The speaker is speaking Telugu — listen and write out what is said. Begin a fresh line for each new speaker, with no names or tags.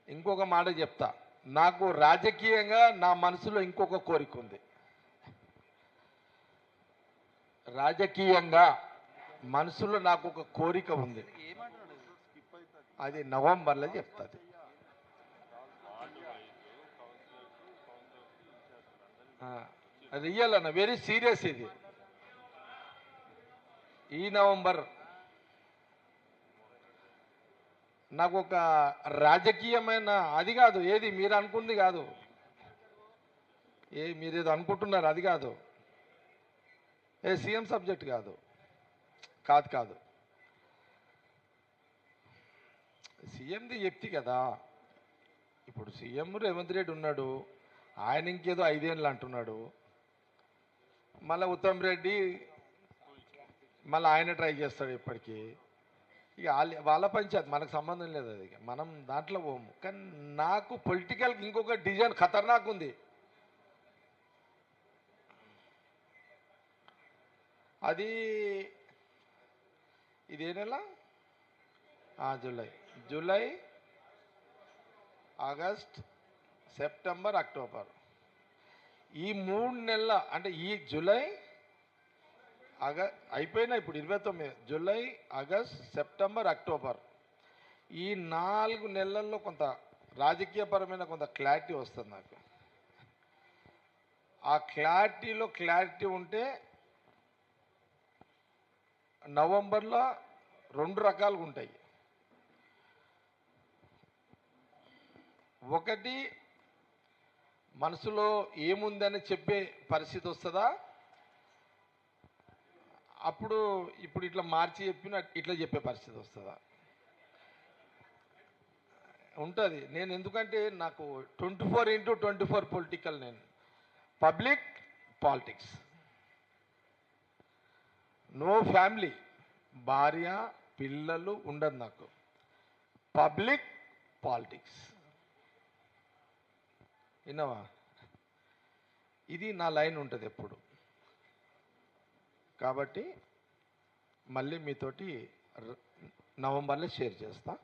ఇంకొక మాట చెప్తా, నాకు రాజకీయంగా నా మనసులో ఇంకొక కోరిక ఉంది. రాజకీయంగా మనసులో నాకు ఒక కోరిక ఉంది. అది నవంబర్లో చెప్తాది. రియల్ అన్న, వెరీ సీరియస్ ఇది. ఈ నవంబర్ నాకు ఒక రాజకీయమైన అది కాదు, ఏది మీరు అనుకుంది కాదు, మీరేదో అనుకుంటున్నారు అది కాదు, సీఎం సబ్జెక్ట్ కాదు కాదు కాదు సీఎంది చెప్తి కదా. ఇప్పుడు సీఎం రేవంత్ రెడ్డి ఉన్నాడు, ఆయన ఇంకేదో 5 ఏళ్ళు అంటున్నాడు, మళ్ళీ ఉత్తమ్ రెడ్డి మళ్ళీ ఆయన ట్రై చేస్తాడు ఇప్పటికీ. ఇక వాళ్ళ పంచాయతీ, మనకు సంబంధం లేదు, అది మనం దాంట్లో పోము. కానీ నాకు పొలిటికల్ ఇంకొక డిజైన్ ఖతర్నాక్ ఉంది. అది ఇదే నెల, జూలై ఆగస్ట్ సెప్టెంబర్ అక్టోబర్, ఈ 3 నెలల, అంటే ఈ జూలై అయిపోయినా ఇప్పుడు 29, జూలై ఆగస్ట్ సెప్టెంబర్ అక్టోబర్, ఈ 4 నెలల్లో కొంత రాజకీయపరమైన కొంత క్లారిటీ వస్తుంది నాకు. ఆ క్లారిటీలో క్లారిటీ ఉంటే నవంబర్లో 2 రకాలుగా ఉంటాయి. ఒకటి, మనసులో ఏముందని చెప్పే పరిస్థితి వస్తుందా, అప్పుడు ఇప్పుడు ఇట్లా మార్చి చెప్పిన ఇట్లా చెప్పే పరిస్థితి వస్తుందా, ఉంటుంది. నేను ఎందుకంటే నాకు 24/24 పొలిటికల్, నేను పబ్లిక్ పాలిటిక్స్, నో ఫ్యామిలీ, భార్య పిల్లలు ఉండదు నాకు, పబ్లిక్ పాలిటిక్స్. విన్నావా? ఇది నా లైన్ ఉంటుంది ఎప్పుడు. కాబట్టి మళ్ళీ మీతోటి నవంబర్లో షేర్ చేస్తా.